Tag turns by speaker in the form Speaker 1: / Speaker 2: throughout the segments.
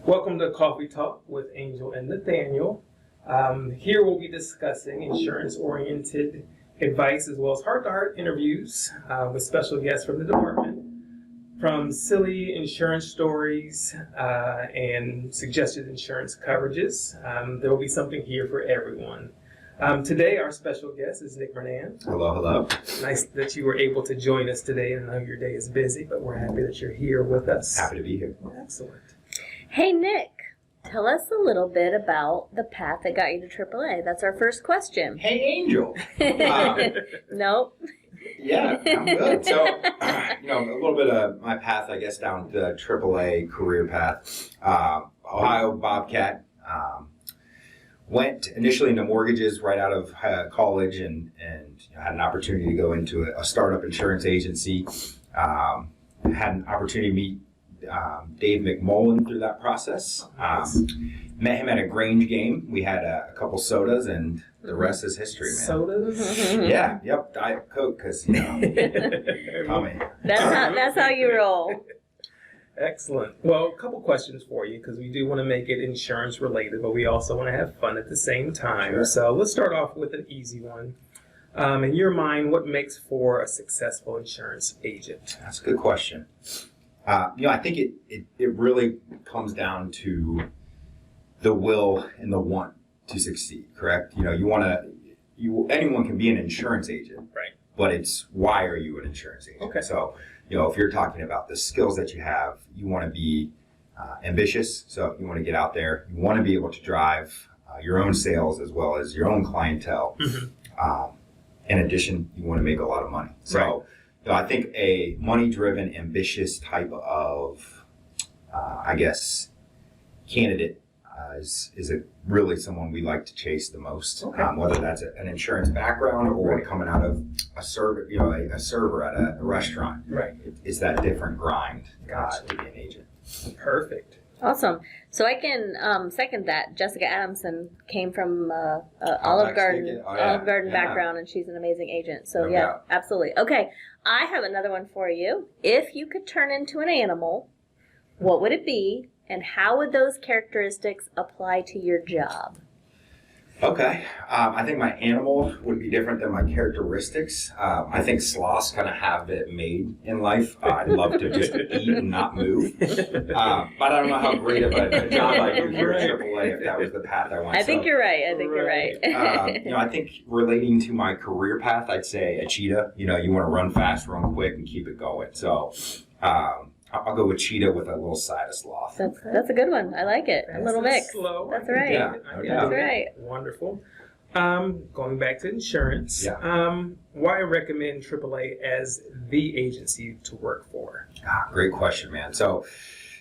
Speaker 1: Welcome to Coffee Talk with Angel and Nathaniel. Here we'll be discussing insurance-oriented advice as well as heart-to-heart interviews with special guests from the department. From silly insurance stories and suggested insurance coverages, there will be something here for everyone. Today, our special guest is Nick Murnane.
Speaker 2: Hello, hello.
Speaker 1: Nice that you were able to join us today. I know your day is busy, but we're happy that you're here with us.
Speaker 2: Happy to be here.
Speaker 1: Excellent.
Speaker 3: Hey, Nick, tell us a little bit about the path that got you to AAA. That's our first question.
Speaker 2: Hey, Angel.
Speaker 3: Nope.
Speaker 2: Yeah, I'm good. So, a little bit of my path, I guess, down the AAA career path. Ohio Bobcat. Went initially into mortgages right out of college and had an opportunity to go into a startup insurance agency. Had an opportunity to meet Dave McMullen through that process. Met him at a Grange game. We had a couple sodas, and the rest is history, man.
Speaker 1: Sodas?
Speaker 2: Yeah, yep, Diet Coke, because, Tommy.
Speaker 3: That's how you roll.
Speaker 1: Excellent. Well, a couple questions for you, because we do want to make it insurance related, but we also want to have fun at the same time.
Speaker 2: Sure.
Speaker 1: So let's start off with an easy one. In your mind, what makes for a successful insurance agent?
Speaker 2: That's a good question. I think it really comes down to the will and the want to succeed, correct? Anyone can be an insurance agent,
Speaker 1: Right.
Speaker 2: but it's why are you an insurance agent?
Speaker 1: Okay.
Speaker 2: So, if you're talking about the skills that you have, you want to be ambitious. So you want to get out there. You want to be able to drive your own sales as well as your own clientele.
Speaker 1: Mm-hmm.
Speaker 2: In addition, you want to make a lot of money. So, I think a money-driven, ambitious type of, candidate is really someone we like to chase the most.
Speaker 1: Okay.
Speaker 2: Whether that's an insurance background or coming out of a server at a restaurant.
Speaker 1: Right.
Speaker 2: It's that different grind
Speaker 1: Gotcha.
Speaker 2: to be an agent.
Speaker 1: Perfect.
Speaker 3: Awesome. So I can second that. Jessica Adamson came from Olive Garden background, and she's an amazing agent. So
Speaker 2: No
Speaker 3: yeah,
Speaker 2: doubt.
Speaker 3: absolutely. Okay, I have another one for you. If you could turn into an animal, what would it be, and how would those characteristics apply to your job?
Speaker 2: Okay. I think my animal would be different than my characteristics. I think sloths kind of have it made in life. I'd love to just eat and not move. But I don't know how great of a job I do here at AAA if that was the path I went.
Speaker 3: I think you're right. You're right.
Speaker 2: I think relating to my career path, I'd say a cheetah. You want to run fast, run quick, and keep it going. So I'll go with cheetah with a little side of sloth.
Speaker 3: That's a good one. I like it. A little mix.
Speaker 1: Slow.
Speaker 3: That's right.
Speaker 2: Yeah,
Speaker 3: That's right.
Speaker 1: Wonderful. Going back to insurance, why recommend AAA as the agency to work for?
Speaker 2: Great question, man. So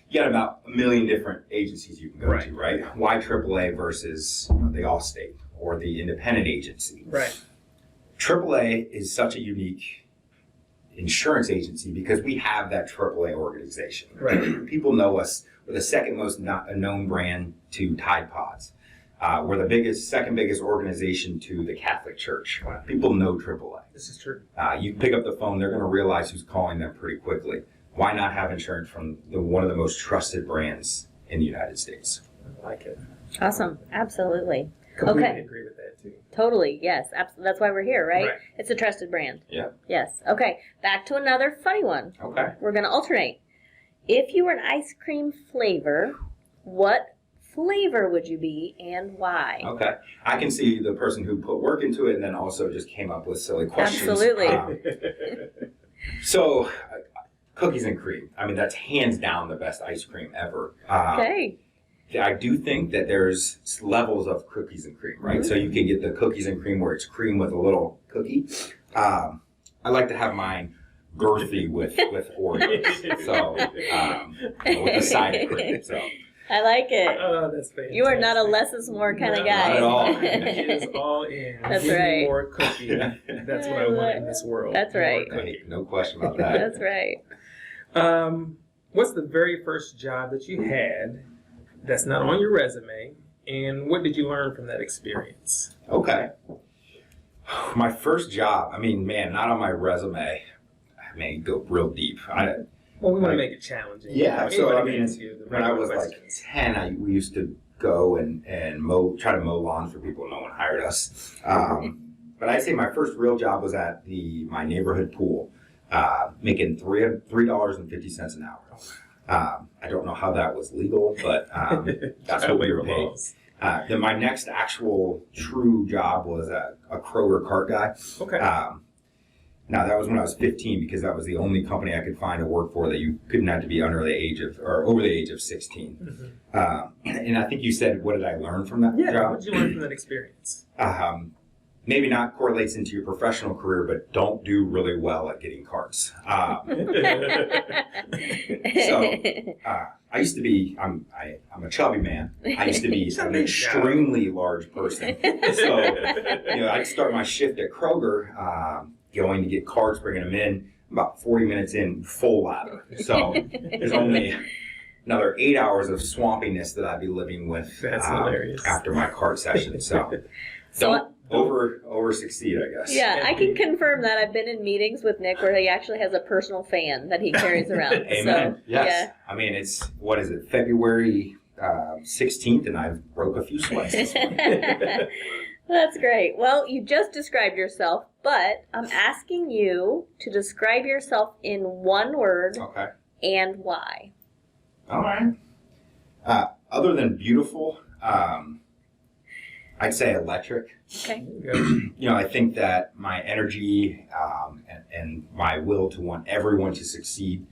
Speaker 2: you got about a million different agencies you can go to, right? Why AAA versus the Allstate or the independent agency?
Speaker 1: Right.
Speaker 2: AAA is such a unique insurance agency because we have that AAA organization.
Speaker 1: Right.
Speaker 2: People know us. We're the second most known brand to Tide Pods. We're the second biggest organization to the Catholic Church.
Speaker 1: Wow.
Speaker 2: People know AAA.
Speaker 1: This is true.
Speaker 2: You pick up the phone, they're going to realize who's calling them pretty quickly. Why not have insurance from one of the most trusted brands in the United States?
Speaker 1: I like it.
Speaker 3: Awesome. Absolutely.
Speaker 1: Completely
Speaker 3: Okay.
Speaker 1: agree with that too.
Speaker 3: Totally. Yes. That's why we're here, right?
Speaker 1: Right.
Speaker 3: It's a trusted brand.
Speaker 2: Yeah.
Speaker 3: Yes. Okay. Back to another funny one.
Speaker 2: Okay.
Speaker 3: We're going to alternate. If you were an ice cream flavor, what flavor would you be and why?
Speaker 2: Okay. I can see the person who put work into it and then also just came up with silly questions.
Speaker 3: Absolutely.
Speaker 2: So, cookies and cream. I mean, that's hands down the best ice cream ever.
Speaker 3: Okay.
Speaker 2: I do think that there's levels of cookies and cream, right? Mm-hmm. So you can get the cookies and cream where it's cream with a little cookie. I like to have mine girthy with Oreos. So, with a side of cream. So.
Speaker 3: I like it.
Speaker 1: Oh, that's fantastic.
Speaker 3: You are not a less is more kind of guy.
Speaker 2: Not at all.
Speaker 1: He is all in.
Speaker 3: That's
Speaker 1: Give me
Speaker 3: right.
Speaker 1: more cookie. That's what I want in this world.
Speaker 3: That's right.
Speaker 1: More cookie.
Speaker 2: No question about that.
Speaker 3: That's right.
Speaker 1: What's the very first job that you had that's not on your resume, and what did you learn from that experience?
Speaker 2: Okay. My first job, I mean, man, not on my resume. Man, you go real deep.
Speaker 1: Well, we want to make it challenging.
Speaker 2: Yeah, so I mean,
Speaker 1: ask you the
Speaker 2: when I was
Speaker 1: questions.
Speaker 2: like 10, we used to go and try to mow lawns for people. No one hired us. But I'd say my first real job was at my neighborhood pool, making $3.50 an hour. I don't know how that was legal, but that's what we were paid. Then my next actual true job was a Kroger cart guy.
Speaker 1: Okay.
Speaker 2: Now that was when I was 15 because that was the only company I could find to work for that you couldn't have to be over the age of 16. And I think you said, what did I learn from that job?
Speaker 1: What did you learn from that experience?
Speaker 2: Maybe not correlates into your professional career, but don't do really well at getting carts. I used to be, I'm a chubby man. I used to be an extremely large person. So, I'd start my shift at Kroger, going to get carts, bringing them in, about 40 minutes in, full lather. So there's only another 8 hours of swampiness that I'd be living with after my cart session. So don't over succeed, I guess.
Speaker 3: Yeah, I can confirm that. I've been in meetings with Nick where he actually has a personal fan that he carries around.
Speaker 2: Amen.
Speaker 3: So,
Speaker 2: yes.
Speaker 3: Yeah.
Speaker 2: I mean, it's, February 16th, and I've broke a few sweats this morning.
Speaker 3: That's great. Well, you just described yourself, but I'm asking you to describe yourself in one word and why.
Speaker 2: All right. Other than beautiful, I'd say electric.
Speaker 3: Okay.
Speaker 2: I think that my energy and my will to want everyone to succeed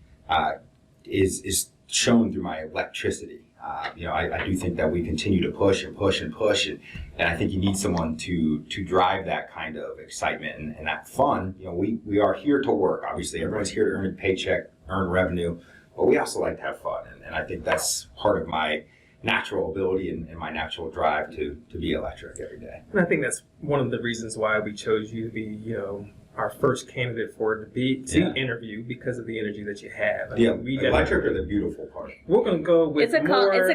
Speaker 2: is shown through my electricity. I do think that we continue to push and push and push, and I think you need someone to drive that kind of excitement and that fun. We are here to work. Obviously, everyone's here to earn a paycheck, earn revenue, but we also like to have fun, and I think that's part of my natural ability and my natural drive to be electric every day.
Speaker 1: And I think that's one of the reasons why we chose you to be, our first candidate for to interview, because of the energy that you have.
Speaker 2: The electric or the beautiful part?
Speaker 1: We're going to go with
Speaker 3: it's a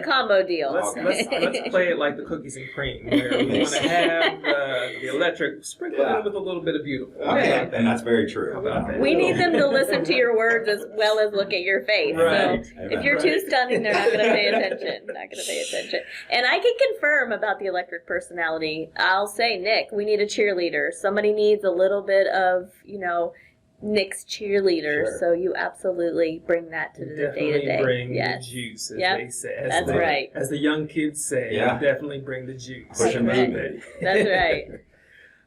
Speaker 3: combo deal.
Speaker 1: Let's play it like the cookies and cream, where we want to have the electric sprinkled in with a little bit of beautiful.
Speaker 2: Okay, and that's very true.
Speaker 1: How about that?
Speaker 3: We need them to listen to your words as well as look at your face.
Speaker 1: Right.
Speaker 3: So if you're too stunning, they're not going to pay attention. And I can confirm about the electric personality. I'll say, Nick, we need a cheerleader. Somebody needs a little bit of, Nick's cheerleader.
Speaker 2: Sure.
Speaker 3: So you absolutely bring that to the day-to-day.
Speaker 1: Definitely bring the juice, as they say.
Speaker 3: That's right.
Speaker 1: As the young kids say, definitely bring the juice.
Speaker 2: Push and move.
Speaker 3: That's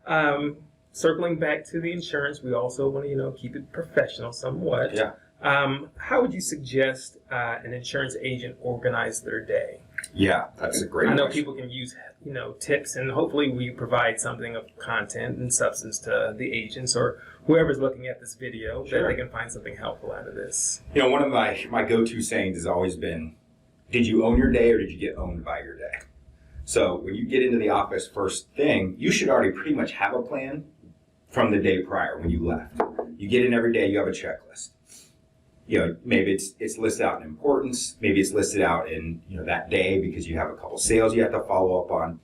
Speaker 3: right.
Speaker 1: Circling back to the insurance, we also want to, keep it professional somewhat.
Speaker 2: Yeah.
Speaker 1: How would you suggest an insurance agent organize their day?
Speaker 2: Yeah, that's a great
Speaker 1: I know
Speaker 2: question.
Speaker 1: people can use, tips, and hopefully we provide something of content and substance to the agents or whoever's looking at this video that they can find something helpful out of this.
Speaker 2: One of my go-to sayings has always been, did you own your day or did you get owned by your day? So when you get into the office first thing, you should already pretty much have a plan from the day prior when you left. You get in every day, you have a checklist. Maybe it's listed out in importance. Maybe it's listed out in, that day because you have a couple sales you have to follow up on.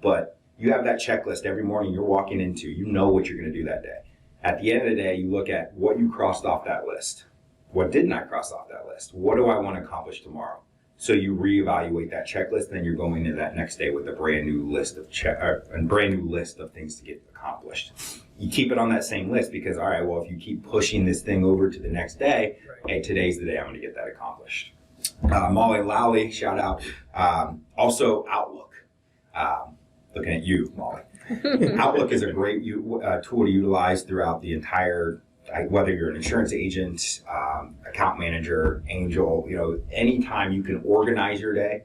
Speaker 2: But you have that checklist every morning you're walking into. You know what you're going to do that day. At the end of the day, you look at what you crossed off that list. What didn't I cross off that list? What do I want to accomplish tomorrow? So you reevaluate that checklist, then you're going into that next day with a brand new list of things to get accomplished. You keep it on that same list because, all right, well, if you keep pushing this thing over to the next day, hey, today's the day I'm going to get that accomplished. Molly Lowley, shout out. Also, Outlook. Looking at you, Molly. Outlook is a great tool to utilize throughout the entire, whether you're an insurance agent, account manager, angel, anytime you can organize your day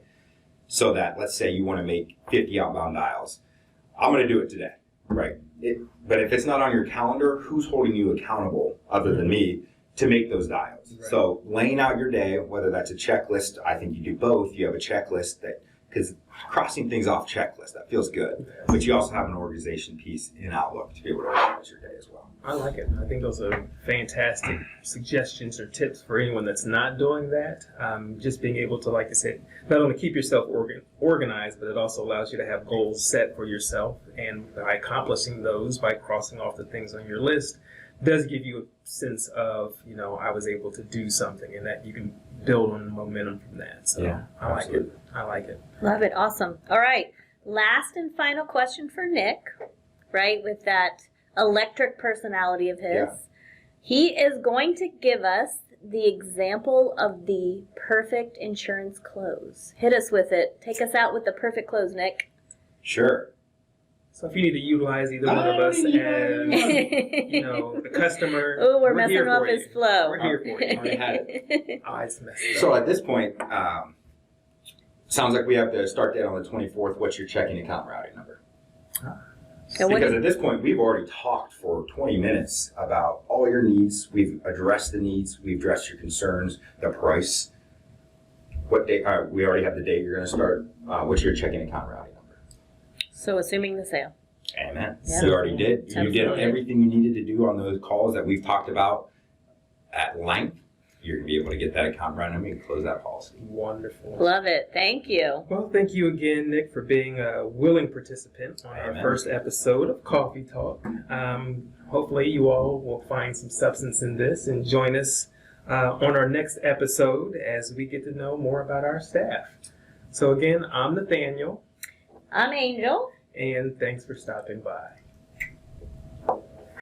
Speaker 2: so that, let's say you want to make 50 outbound dials. I'm going to do it today, right? But if it's not on your calendar, who's holding you accountable other than me to make those dials? Right. So laying out your day, whether that's a checklist, I think you do both. You have a checklist because crossing things off checklist, that feels good. But you also have an organization piece in Outlook to be able to organize your day as well.
Speaker 1: I like it. I think those are fantastic suggestions or tips for anyone that's not doing that. Just being able to, like I said, not only keep yourself organized, but it also allows you to have goals set for yourself. And by accomplishing those, by crossing off the things on your list, does give you sense of, I was able to do something, and that you can build on the momentum from that. So
Speaker 2: Yeah,
Speaker 1: I like
Speaker 2: absolutely.
Speaker 1: it. I like it.
Speaker 3: Love it. Awesome. All right. Last and final question for Nick, right? With that electric personality of his.
Speaker 2: Yeah.
Speaker 3: He is going to give us the example of the perfect insurance close. Hit us with it. Take us out with the perfect close, Nick.
Speaker 2: Sure.
Speaker 1: So if you need to utilize either one of us as, the customer,
Speaker 3: Oh, we're
Speaker 1: here
Speaker 3: messing up
Speaker 1: for
Speaker 3: his
Speaker 1: you.
Speaker 3: flow.
Speaker 1: We're here for you.
Speaker 2: Already had it.
Speaker 1: Oh, it's messed up.
Speaker 2: So at this point, sounds like we have to start that on the 24th. What's your checking account routing number?
Speaker 3: And what
Speaker 2: Because
Speaker 3: do
Speaker 2: at this point, we've already talked for 20 minutes about all your needs. We've addressed the needs. We've addressed your concerns, the price. What date? We already have the date you're going to start. What's your checking account routing number?
Speaker 3: So assuming the sale.
Speaker 2: Amen.
Speaker 3: Yeah.
Speaker 2: You already did. You did
Speaker 3: Absolutely.
Speaker 2: everything you needed to do on those calls that we've talked about at length. You're going to be able to get that account routing number and close that policy.
Speaker 1: Wonderful.
Speaker 3: Love it. Thank you.
Speaker 1: Well, thank you again, Nick, for being a willing participant on our
Speaker 2: Amen.
Speaker 1: first episode of Coffee Talk. Hopefully, you all will find some substance in this and join us on our next episode as we get to know more about our staff. So again, I'm Nathaniel,
Speaker 3: I'm Angel.
Speaker 1: and thanks for stopping by.